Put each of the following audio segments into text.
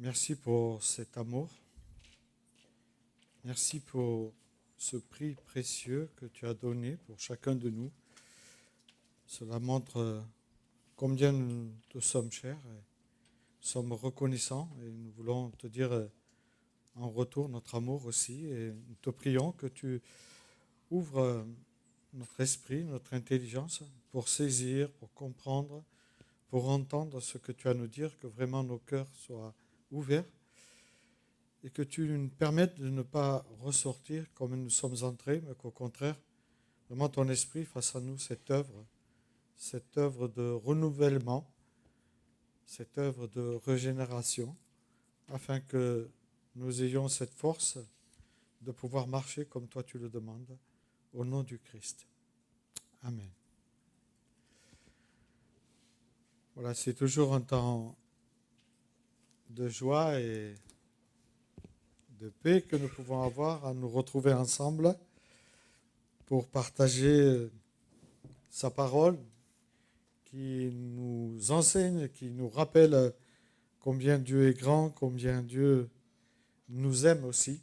Merci pour cet amour. Merci pour ce prix précieux que tu as donné pour chacun de nous. Cela montre combien nous te sommes chers et sommes reconnaissants et nous voulons te dire en retour notre amour aussi et nous te prions que tu ouvres notre esprit, notre intelligence pour saisir, pour comprendre, pour entendre ce que tu as à nous dire, que vraiment nos cœurs soient ouverts et que tu nous permettes de ne pas ressortir comme nous sommes entrés, mais qu'au contraire, vraiment ton esprit fasse à nous cette œuvre de renouvellement, cette œuvre de régénération, afin que nous ayons cette force de pouvoir marcher comme toi tu le demandes, au nom du Christ. Amen. Voilà, c'est toujours un temps de joie et de paix que nous pouvons avoir à nous retrouver ensemble pour partager sa parole qui nous enseigne, qui nous rappelle combien Dieu est grand, combien Dieu nous aime aussi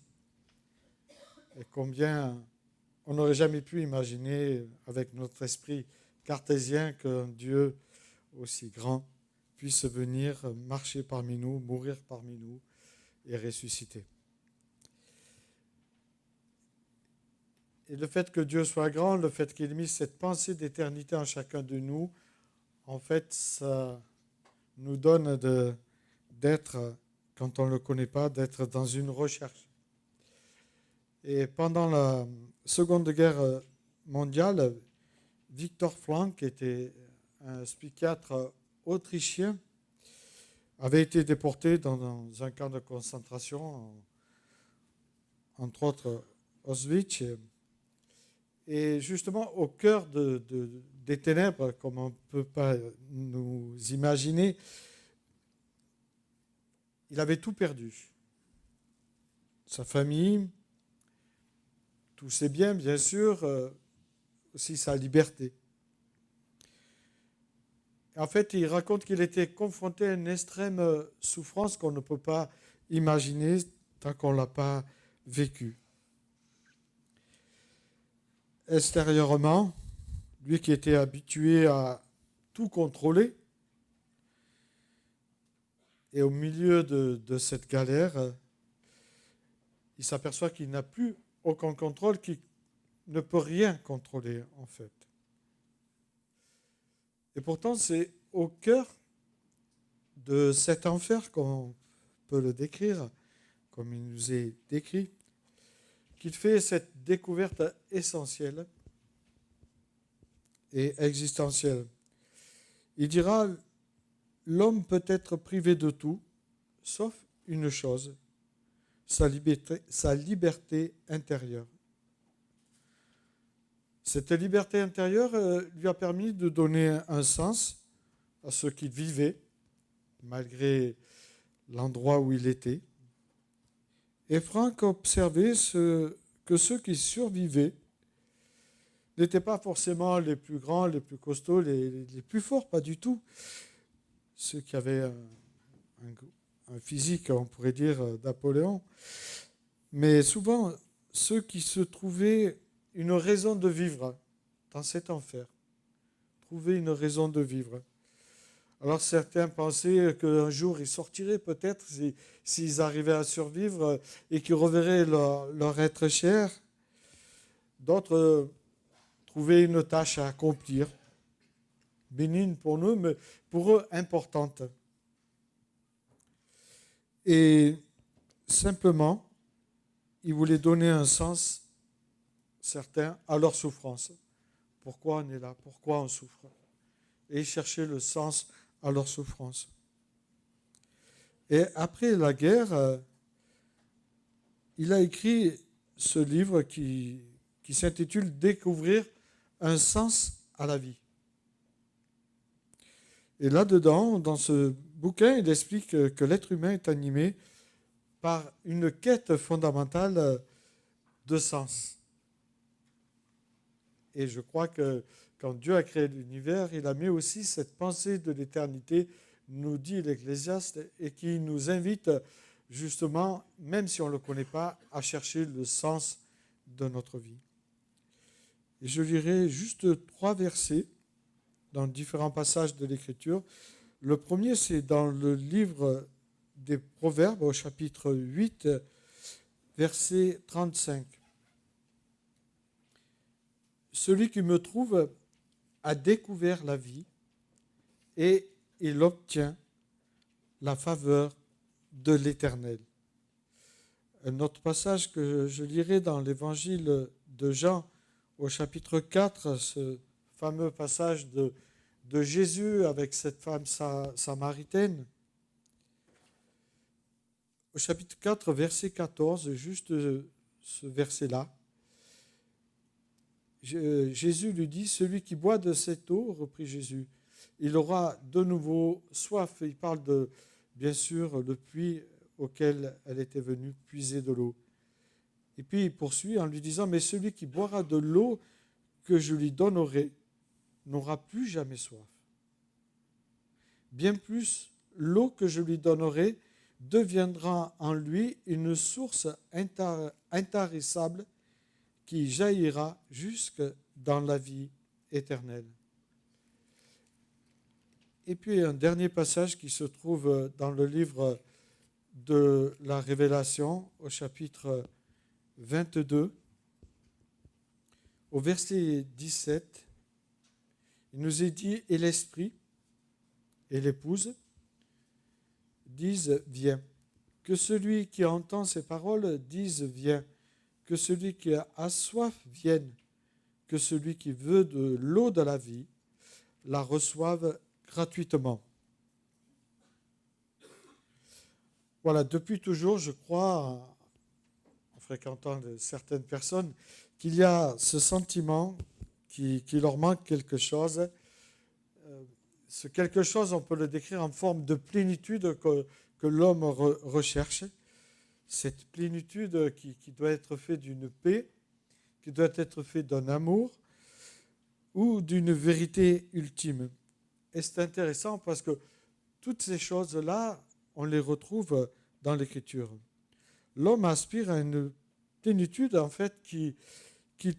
et combien on n'aurait jamais pu imaginer avec notre esprit cartésien qu'un Dieu aussi grand puisse venir marcher parmi nous, mourir parmi nous et ressusciter. Et le fait que Dieu soit grand, le fait qu'il ait mis cette pensée d'éternité en chacun de nous, en fait, ça nous donne d'être, quand on ne le connaît pas, d'être dans une recherche. Et pendant la Seconde Guerre mondiale, Victor Frank, qui était un psychiatre autrichien, avait été déporté dans un camp de concentration, entre autres Auschwitz. Et justement, au cœur des ténèbres, comme on ne peut pas nous imaginer, il avait tout perdu. Sa famille, tous ses biens, bien sûr, aussi sa liberté. En fait, il raconte qu'il était confronté à une extrême souffrance qu'on ne peut pas imaginer tant qu'on ne l'a pas vécue. Extérieurement, lui qui était habitué à tout contrôler, et au milieu de cette galère, il s'aperçoit qu'il n'a plus aucun contrôle, qu'il ne peut rien contrôler en fait. Et pourtant, c'est au cœur de cet enfer, qu'on peut le décrire, comme il nous est décrit, qu'il fait cette découverte essentielle et existentielle. Il dira, l'homme peut être privé de tout, sauf une chose, sa liberté intérieure. Cette liberté intérieure lui a permis de donner un sens à ce qu'il vivait, malgré l'endroit où il était. Et Franck observait que ceux qui survivaient n'étaient pas forcément les plus grands, les plus costauds, les plus forts, pas du tout. Ceux qui avaient un physique, on pourrait dire, d'Apoléon. Mais souvent, ceux qui se trouvaient une raison de vivre dans cet enfer. Trouver une raison de vivre. Alors certains pensaient qu'un jour ils sortiraient peut-être s'ils arrivaient à survivre et qu'ils reverraient leur être cher. D'autres trouvaient une tâche à accomplir, bénigne pour nous, mais pour eux importante. Et simplement, ils voulaient donner un sens certain à leur souffrance. Pourquoi on est là? Pourquoi on souffre? Et chercher le sens à leur souffrance. Et après la guerre, il a écrit ce livre qui s'intitule « Découvrir un sens à la vie ». Et là-dedans, dans ce bouquin, il explique que l'être humain est animé par une quête fondamentale de sens. Et je crois que quand Dieu a créé l'univers, il a mis aussi cette pensée de l'éternité nous dit l'Ecclésiaste, et qui nous invite justement, même si on ne le connaît pas, à chercher le sens de notre vie. Et je lirai juste 3 versets dans différents passages de l'Écriture. Le premier, c'est dans le livre des Proverbes, au chapitre 8, verset 35. Celui qui me trouve a découvert la vie et il obtient la faveur de l'Éternel. Un autre passage que je lirai dans l'évangile de Jean, au chapitre 4, ce fameux passage de Jésus avec cette femme samaritaine. Au chapitre 4, verset 14, juste ce verset-là, Jésus lui dit, « Celui qui boit de cette eau, reprit Jésus, il aura de nouveau soif. » Il parle de, bien sûr, le puits auquel elle était venue puiser de l'eau. Et puis il poursuit en lui disant, « Mais celui qui boira de l'eau que je lui donnerai n'aura plus jamais soif. Bien plus, l'eau que je lui donnerai deviendra en lui une source intarissable qui jaillira jusque dans la vie éternelle. » Et puis un dernier passage qui se trouve dans le livre de la Révélation, au chapitre 22, au verset 17, il nous est dit, « Et l'Esprit et l'épouse disent, viens. Que celui qui entend ces paroles dise, viens. Que celui qui a soif vienne. Que celui qui veut de l'eau de la vie la reçoive gratuitement. » Voilà, depuis toujours, je crois, en fréquentant certaines personnes, qu'il y a ce sentiment qu'il leur manque quelque chose. Ce quelque chose, on peut le décrire en forme de plénitude que l'homme recherche. Cette plénitude qui doit être faite d'une paix, qui doit être faite d'un amour ou d'une vérité ultime. Et c'est intéressant parce que toutes ces choses-là, on les retrouve dans l'Écriture. L'homme aspire à une plénitude, en fait, qu'il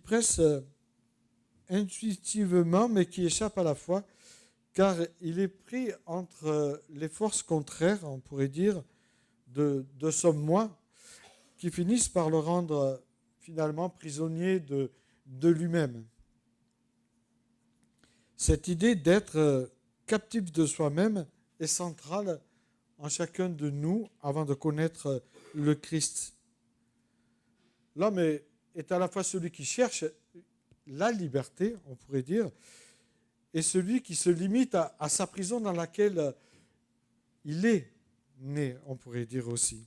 presse intuitivement, mais qui échappe à la fois, car il est pris entre les forces contraires, on pourrait dire, de son moi, qui finissent par le rendre finalement prisonnier de lui-même. Cette idée d'être captif de soi-même est centrale en chacun de nous avant de connaître le Christ. L'homme est à la fois celui qui cherche la liberté, on pourrait dire, et celui qui se limite à sa prison dans laquelle il est né, on pourrait dire aussi.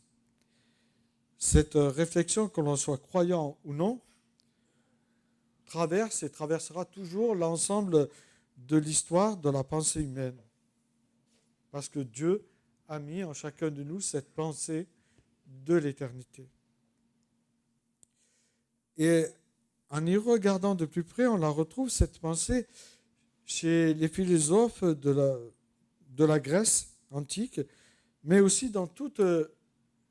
Cette réflexion, que l'on soit croyant ou non, traverse et traversera toujours l'ensemble de l'histoire de la pensée humaine. Parce que Dieu a mis en chacun de nous cette pensée de l'éternité. Et en y regardant de plus près, on la retrouve, cette pensée, chez les philosophes de la Grèce antique, mais aussi dans toutes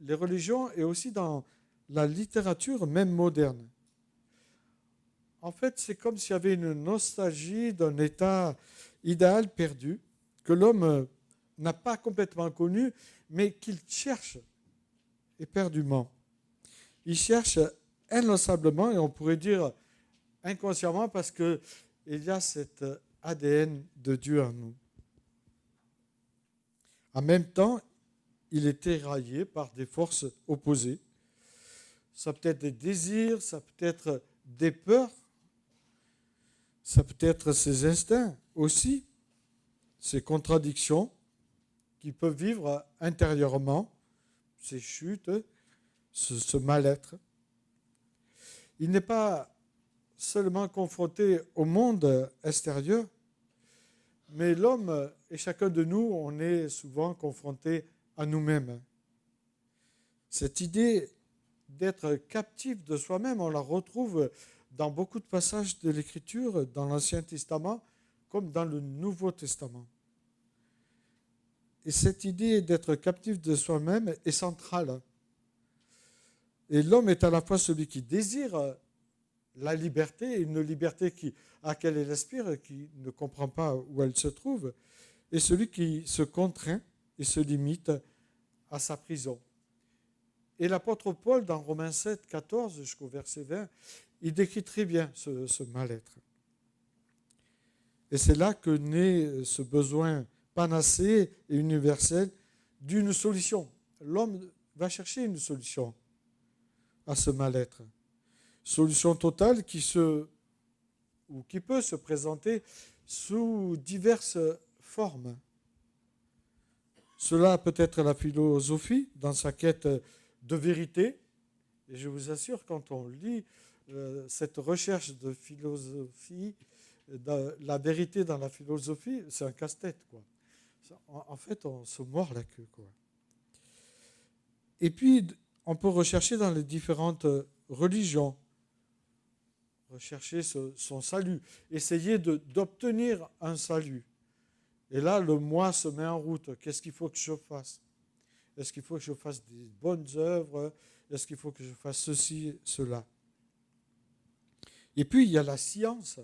les religions et aussi dans la littérature, même moderne. En fait, c'est comme s'il y avait une nostalgie d'un état idéal perdu, que l'homme n'a pas complètement connu, mais qu'il cherche éperdument. Il cherche inlassablement, et on pourrait dire inconsciemment, parce qu'il y a cet ADN de Dieu en nous. En même temps, il est éraillé par des forces opposées. Ça peut être des désirs, ça peut être des peurs, ça peut être ses instincts aussi, ses contradictions qu'il peut vivre intérieurement, ces chutes, ce mal-être. Il n'est pas seulement confronté au monde extérieur, mais l'homme et chacun de nous, on est souvent confronté à nous-mêmes. Cette idée d'être captif de soi-même, on la retrouve dans beaucoup de passages de l'Écriture, dans l'Ancien Testament comme dans le Nouveau Testament. Et cette idée d'être captif de soi-même est centrale. Et l'homme est à la fois celui qui désire la liberté, une liberté à laquelle il aspire et qui ne comprend pas où elle se trouve, et celui qui se contraint et se limite à sa prison. Et l'apôtre Paul, dans Romains 7, 14 jusqu'au verset 20, il décrit très bien ce mal-être. Et c'est là que naît ce besoin panacée et universel d'une solution. L'homme va chercher une solution à ce mal-être. Solution totale qui peut se présenter sous diverses formes. Cela peut être la philosophie dans sa quête de vérité. Et je vous assure, quand on lit cette recherche de philosophie, de la vérité dans la philosophie, c'est un casse-tête, quoi. En fait, on se mord la queue, quoi. Et puis, on peut rechercher dans les différentes religions, rechercher son salut, essayer d'obtenir un salut. Et là, le moi se met en route. Qu'est-ce qu'il faut que je fasse? Est-ce qu'il faut que je fasse des bonnes œuvres? Est-ce qu'il faut que je fasse ceci, cela? Et puis, il y a la science.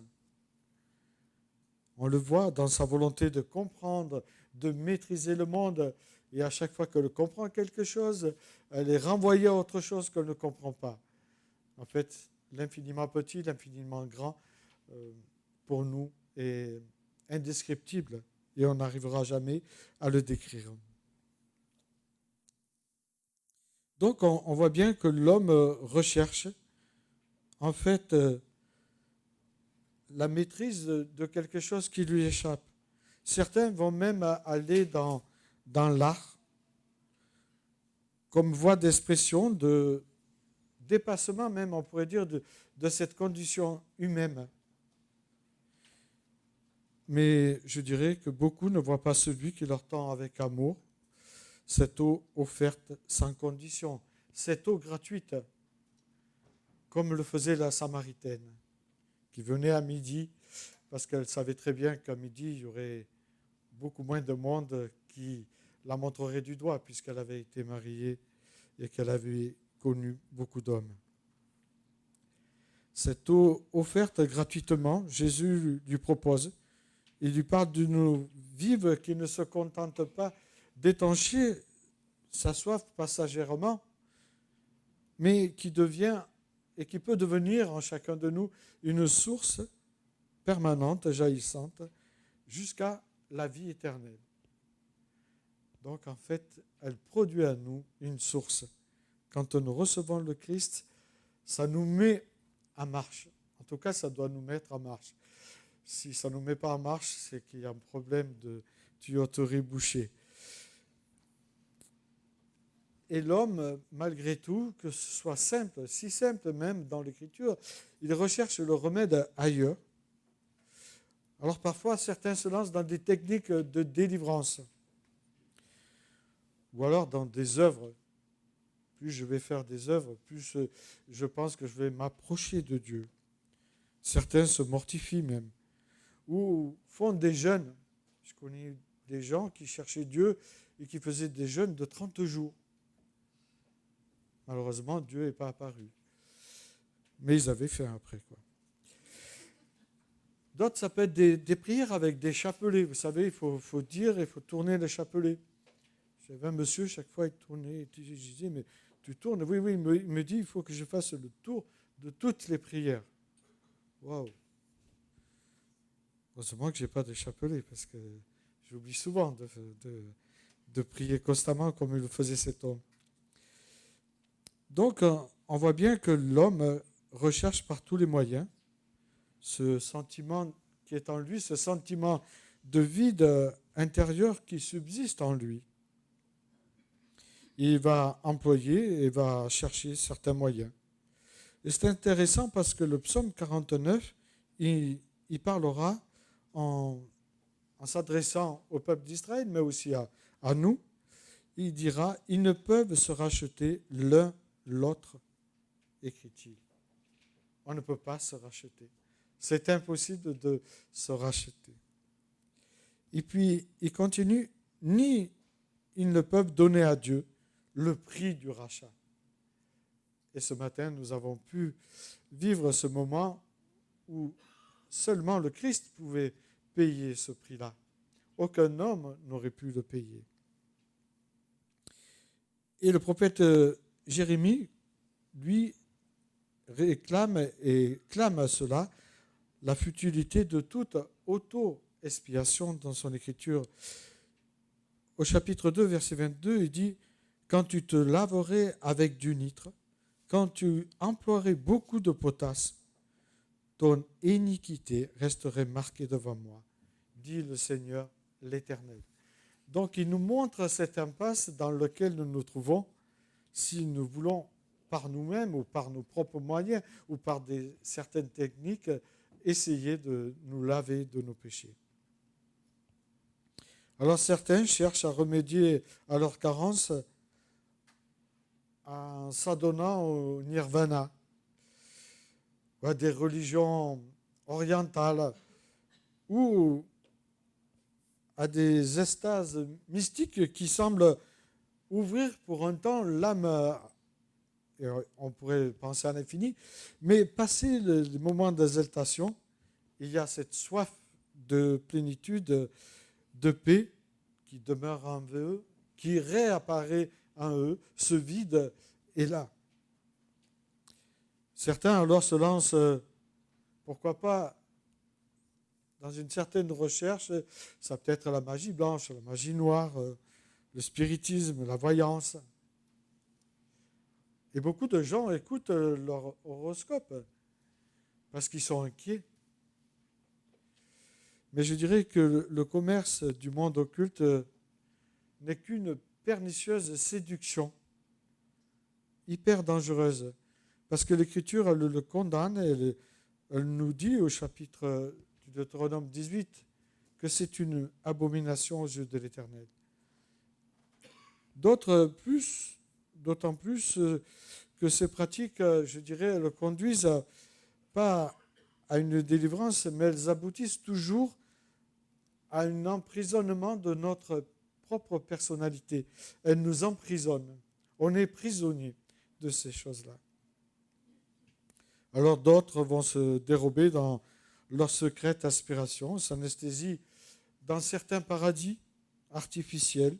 On le voit dans sa volonté de comprendre, de maîtriser le monde. Et à chaque fois qu'elle comprend quelque chose, elle est renvoyée à autre chose qu'elle ne comprend pas. En fait, l'infiniment petit, l'infiniment grand, pour nous, est indescriptible. Et on n'arrivera jamais à le décrire. Donc, on voit bien que l'homme recherche, en fait, la maîtrise de quelque chose qui lui échappe. Certains vont même aller dans l'art comme voie d'expression, de dépassement même, on pourrait dire, de cette condition humaine. Mais je dirais que beaucoup ne voient pas celui qui leur tend avec amour cette eau offerte sans condition, cette eau gratuite, comme le faisait la Samaritaine, qui venait à midi, parce qu'elle savait très bien qu'à midi, il y aurait beaucoup moins de monde qui la montrerait du doigt, puisqu'elle avait été mariée et qu'elle avait connu beaucoup d'hommes. Cette eau offerte gratuitement, Jésus lui propose. Il lui parle d'une eau vive qui ne se contente pas d'étancher sa soif passagèrement, mais qui devient et qui peut devenir en chacun de nous une source permanente, jaillissante, jusqu'à la vie éternelle. Donc en fait, elle produit à nous une source. Quand nous recevons le Christ, ça nous met en marche. En tout cas, ça doit nous mettre en marche. Si ça ne nous met pas en marche, c'est qu'il y a un problème de tuyauterie bouchée. Et l'homme, malgré tout, que ce soit simple, si simple même dans l'Écriture, il recherche le remède ailleurs. Alors parfois, certains se lancent dans des techniques de délivrance, ou alors dans des œuvres. Plus je vais faire des œuvres, plus je pense que je vais m'approcher de Dieu. Certains se mortifient même, ou font des jeûnes. Je connais des gens qui cherchaient Dieu et qui faisaient des jeûnes de 30 jours. Malheureusement, Dieu n'est pas apparu. Mais ils avaient fait après, quoi. D'autres, ça peut être des prières avec des chapelets. Vous savez, il faut dire, il faut tourner le chapelet. J'avais un monsieur, chaque fois, il tournait. Je disais, mais tu tournes? Oui, il me dit, il faut que je fasse le tour de toutes les prières. Waouh! Heureusement que je n'ai pas de chapelet, parce que j'oublie souvent de prier constamment comme il le faisait cet homme. Donc, on voit bien que l'homme recherche par tous les moyens ce sentiment qui est en lui, ce sentiment de vide intérieur qui subsiste en lui. Il va employer et va chercher certains moyens. Et c'est intéressant parce que le psaume 49, il parlera en s'adressant au peuple d'Israël, mais aussi à nous. Il dira, ils ne peuvent se racheter l'un l'autre, écrit-il. On ne peut pas se racheter. C'est impossible de se racheter. Et puis, il continue, ni ils ne peuvent donner à Dieu le prix du rachat. Et ce matin, nous avons pu vivre ce moment où seulement le Christ pouvait payer ce prix-là. Aucun homme n'aurait pu le payer. Et le prophète Jérémie, lui, réclame et clame à cela la futilité de toute auto-expiation dans son écriture. Au chapitre 2, verset 22, il dit « Quand tu te laverais avec du nitre, quand tu emploierais beaucoup de potasse, ton iniquité resterait marquée devant moi, dit le Seigneur l'Éternel. » Donc il nous montre cette impasse dans laquelle nous nous trouvons si nous voulons par nous-mêmes ou par nos propres moyens ou par certaines techniques essayer de nous laver de nos péchés. Alors certains cherchent à remédier à leur carence en s'adonnant au nirvana, ou à des religions orientales, ou à des extases mystiques qui semblent ouvrir pour un temps l'âme, et on pourrait penser à l'infini, mais passé le moment d'exaltation, il y a cette soif de plénitude, de paix qui demeure en eux, qui réapparaît en eux, ce vide est là. Certains alors se lancent, pourquoi pas, dans une certaine recherche, ça peut être la magie blanche, la magie noire, le spiritisme, la voyance. Et beaucoup de gens écoutent leur horoscope parce qu'ils sont inquiets. Mais je dirais que le commerce du monde occulte n'est qu'une pernicieuse séduction, hyper dangereuse, parce que l'Écriture, elle le condamne, elle nous dit au chapitre du Deutéronome 18 que c'est une abomination aux yeux de l'Éternel. D'autant plus que ces pratiques, je dirais, elles conduisent pas à une délivrance, mais elles aboutissent toujours à un emprisonnement de notre propre personnalité. Elles nous emprisonnent. On est prisonnier de ces choses-là. Alors d'autres vont se dérober dans leur secrète aspiration, s'anesthésient dans certains paradis artificiels.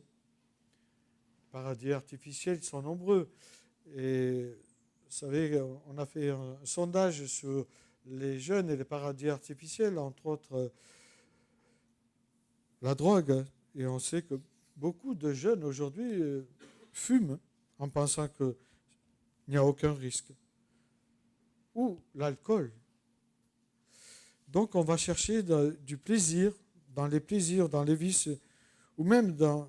Paradis artificiels, ils sont nombreux. Et vous savez, on a fait un sondage sur les jeunes et les paradis artificiels, entre autres la drogue. Et on sait que beaucoup de jeunes aujourd'hui fument en pensant qu'il n'y a aucun risque. Ou l'alcool. Donc on va chercher du plaisir, dans les vices, ou même dans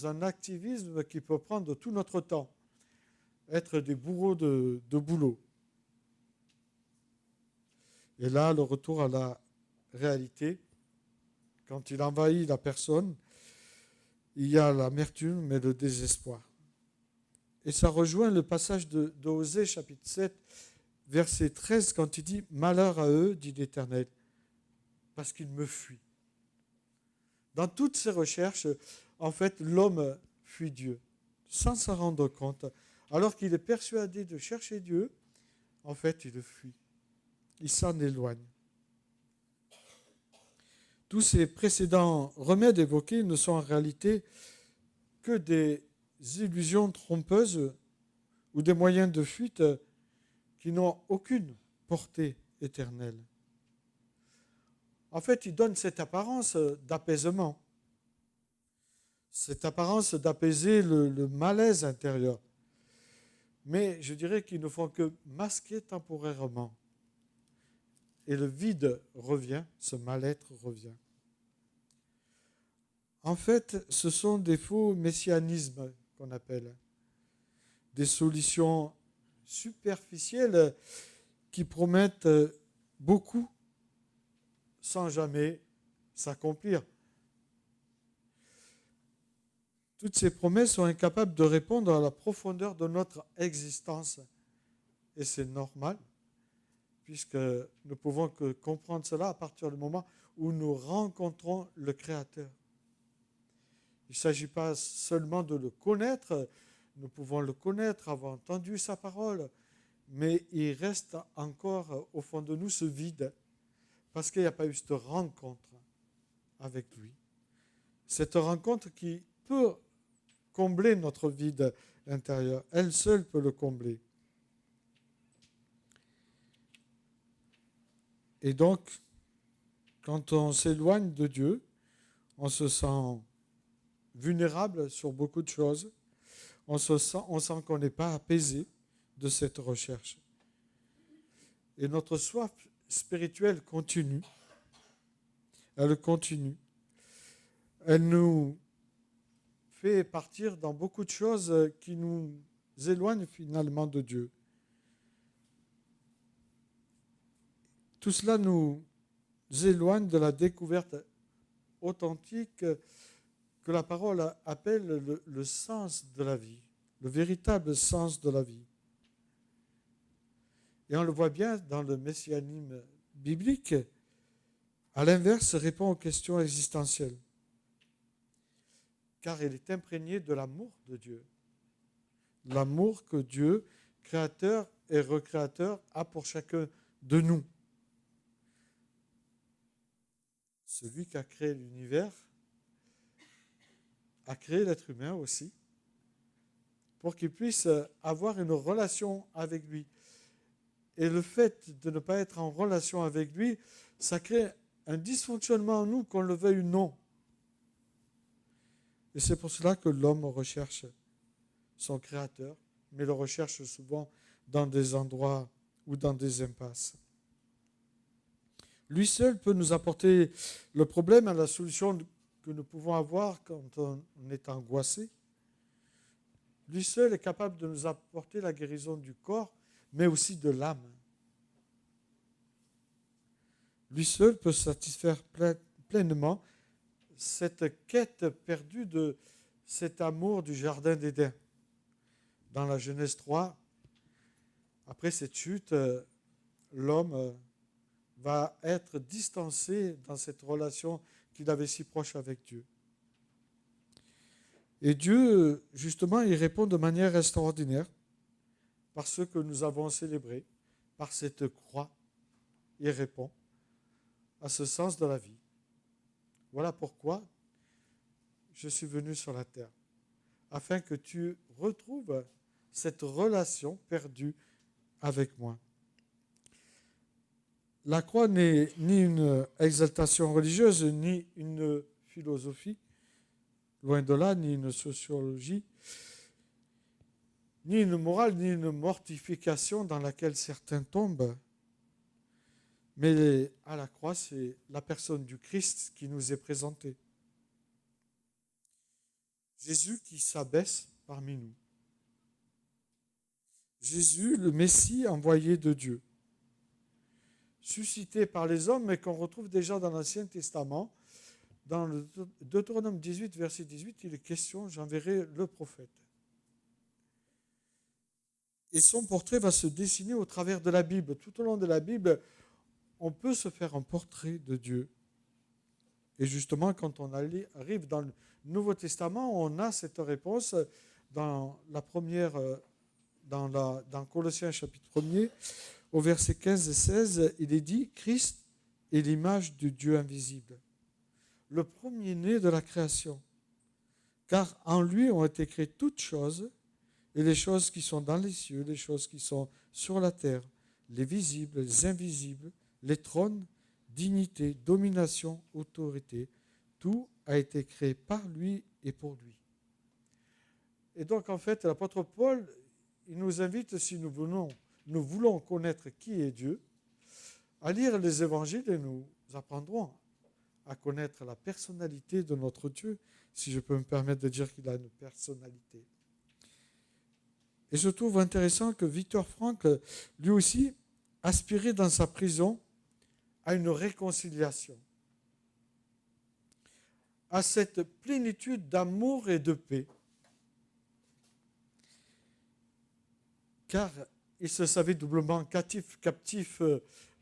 un activisme qui peut prendre tout notre temps, être des bourreaux de boulot. Et là, le retour à la réalité, quand il envahit la personne, il y a l'amertume et le désespoir. Et ça rejoint le passage d'Osée, chapitre 7, verset 13, quand il dit « Malheur à eux, dit l'Éternel, parce qu'ils me fuient. » Dans toutes ces recherches, en fait, l'homme fuit Dieu, sans s'en rendre compte. Alors qu'il est persuadé de chercher Dieu, en fait, il le fuit. Il s'en éloigne. Tous ces précédents remèdes évoqués ne sont en réalité que des illusions trompeuses ou des moyens de fuite qui n'ont aucune portée éternelle. En fait, ils donnent cette apparence d'apaisement, cette apparence d'apaiser le malaise intérieur. Mais je dirais qu'ils ne font que masquer temporairement. Et le vide revient, ce mal-être revient. En fait, ce sont des faux messianismes qu'on appelle, des solutions superficielles qui promettent beaucoup sans jamais s'accomplir. Toutes ces promesses sont incapables de répondre à la profondeur de notre existence. Et c'est normal, puisque nous ne pouvons que comprendre cela à partir du moment où nous rencontrons le Créateur. Il ne s'agit pas seulement de le connaître, nous pouvons le connaître, avoir entendu sa parole, mais il reste encore au fond de nous ce vide, parce qu'il n'y a pas eu cette rencontre avec lui. Cette rencontre qui peut combler notre vide intérieur, elle seule peut le combler. Et donc, quand on s'éloigne de Dieu, on se sent vulnérable sur beaucoup de choses. On sent qu'on n'est pas apaisé de cette recherche. Et notre soif spirituelle continue. Elle continue. Elle nous fait partir dans beaucoup de choses qui nous éloignent finalement de Dieu. Tout cela nous éloigne de la découverte authentique que la parole appelle le sens de la vie, le véritable sens de la vie. Et on le voit bien dans le messianisme biblique, à l'inverse, répond aux questions existentielles. Car il est imprégné de l'amour de Dieu. L'amour que Dieu, créateur et recréateur, a pour chacun de nous. Celui qui a créé l'univers a créé l'être humain aussi, pour qu'il puisse avoir une relation avec lui. Et le fait de ne pas être en relation avec lui, ça crée un dysfonctionnement en nous, qu'on le veuille ou non. Et c'est pour cela que l'homme recherche son créateur, mais le recherche souvent dans des endroits ou dans des impasses. Lui seul peut nous apporter le problème et la solution que nous pouvons avoir quand on est angoissé. Lui seul est capable de nous apporter la guérison du corps, mais aussi de l'âme. Lui seul peut satisfaire pleinement cette quête perdue de cet amour du jardin d'Éden. Dans la Genèse 3, après cette chute, l'homme va être distancé dans cette relation qu'il avait si proche avec Dieu. Et Dieu, justement, il répond de manière extraordinaire par ce que nous avons célébré, par cette croix. Il répond à ce sens de la vie. Voilà pourquoi je suis venu sur la terre, afin que tu retrouves cette relation perdue avec moi. La croix n'est ni une exaltation religieuse, ni une philosophie, loin de là, ni une sociologie, ni une morale, ni une mortification dans laquelle certains tombent. Mais à la croix, c'est la personne du Christ qui nous est présentée. Jésus qui s'abaisse parmi nous. Jésus, le Messie envoyé de Dieu, suscité par les hommes, mais qu'on retrouve déjà dans l'Ancien Testament. Dans le Deutéronome 18, verset 18, il est question, j'enverrai le prophète. Et son portrait va se dessiner au travers de la Bible. Tout au long de la Bible, on peut se faire un portrait de Dieu. Et justement, quand on arrive dans le Nouveau Testament, on a cette réponse dans la première, dans Colossiens chapitre 1er, au verset 15 et 16, il est dit « Christ est l'image de Dieu invisible, le premier-né de la création, car en lui ont été créées toutes choses, et les choses qui sont dans les cieux, les choses qui sont sur la terre, les visibles, les invisibles, les trônes, dignité, domination, autorité, tout a été créé par lui et pour lui. » Et donc, en fait, l'apôtre Paul, il nous invite, si nous voulons connaître qui est Dieu, à lire les évangiles et nous apprendrons à connaître la personnalité de notre Dieu, si je peux me permettre de dire qu'il a une personnalité. Et je trouve intéressant que Viktor Frankl, lui aussi, aspirait dans sa prison à une réconciliation, à cette plénitude d'amour et de paix. Car il se savait doublement captif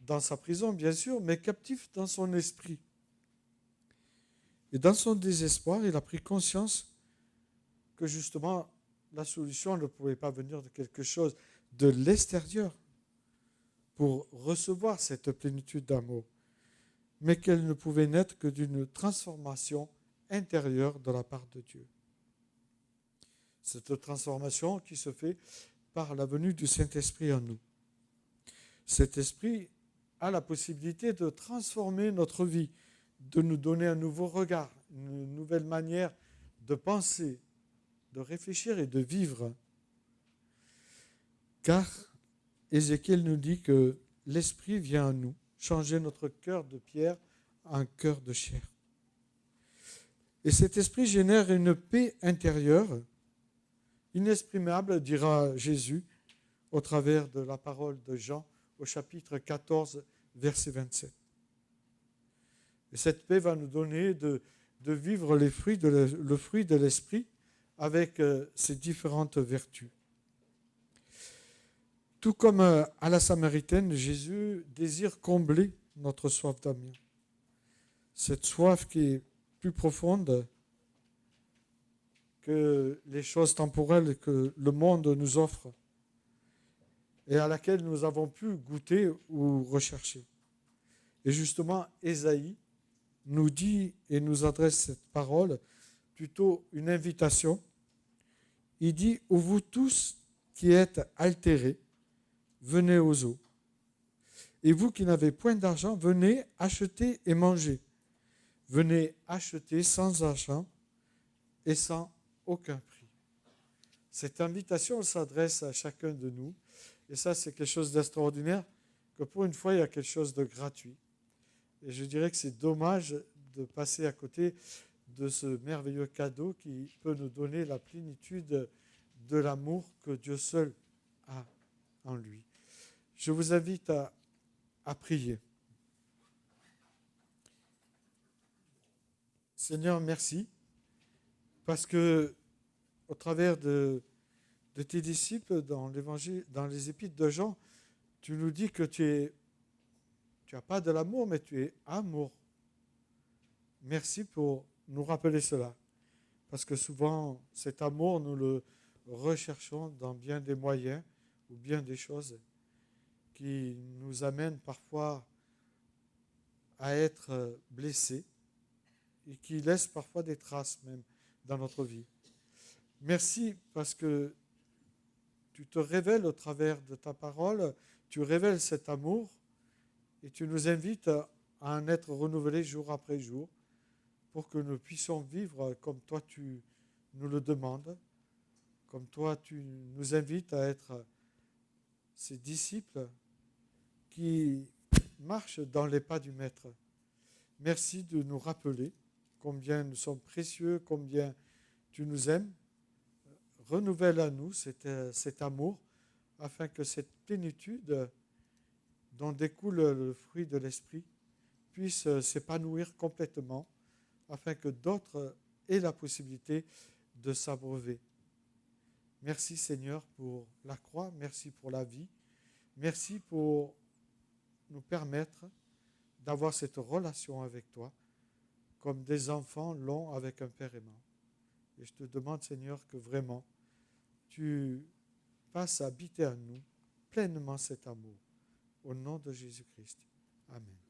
dans sa prison, bien sûr, mais captif dans son esprit. Et dans son désespoir, il a pris conscience que justement, la solution ne pouvait pas venir de quelque chose de l'extérieur pour recevoir cette plénitude d'amour, mais qu'elle ne pouvait naître que d'une transformation intérieure de la part de Dieu. Cette transformation qui se fait par la venue du Saint-Esprit en nous. Cet esprit a la possibilité de transformer notre vie, de nous donner un nouveau regard, une nouvelle manière de penser, de réfléchir et de vivre. Car Ézéchiel nous dit que l'Esprit vient à nous, changer notre cœur de pierre en un cœur de chair. Et cet esprit génère une paix intérieure, inexprimable, dira Jésus, au travers de la parole de Jean, au chapitre 14, verset 27. Et cette paix va nous donner de vivre le fruit de l'esprit avec ses différentes vertus. Tout comme à la Samaritaine, Jésus désire combler notre soif d'amour. Cette soif qui est plus profonde que les choses temporelles que le monde nous offre et à laquelle nous avons pu goûter ou rechercher. Et justement, Ésaïe nous dit et nous adresse cette parole, plutôt une invitation. Il dit « Ô vous tous qui êtes altérés, venez aux eaux. Et vous qui n'avez point d'argent, venez acheter et manger. Venez acheter sans argent et sans aucun prix. » Cette invitation s'adresse à chacun de nous. Et ça, c'est quelque chose d'extraordinaire, que pour une fois, il y a quelque chose de gratuit. Et je dirais que c'est dommage de passer à côté de ce merveilleux cadeau qui peut nous donner la plénitude de l'amour que Dieu seul a en lui. Je vous invite à prier. Seigneur, merci, parce que au travers de tes disciples dans l'évangile, dans les épîtres de Jean, tu nous dis que tu n'as pas de l'amour, mais tu es amour. Merci pour nous rappeler cela, parce que souvent, cet amour, nous le recherchons dans bien des moyens ou bien des choses qui nous amènent parfois à être blessés et qui laissent parfois des traces même dans notre vie. Merci parce que tu te révèles au travers de ta parole, tu révèles cet amour et tu nous invites à en être renouvelés jour après jour pour que nous puissions vivre comme toi tu nous le demandes, comme toi tu nous invites à être ces disciples qui marchent dans les pas du Maître. Merci de nous rappeler combien nous sommes précieux, combien tu nous aimes. Renouvelle à nous cet amour afin que cette plénitude dont découle le fruit de l'esprit puisse s'épanouir complètement afin que d'autres aient la possibilité de s'abreuver. Merci Seigneur pour la croix, merci pour la vie, merci pour nous permettre d'avoir cette relation avec toi comme des enfants l'ont avec un père aimant. Et je te demande Seigneur que vraiment tu fasses habiter à nous pleinement cet amour. Au nom de Jésus-Christ. Amen.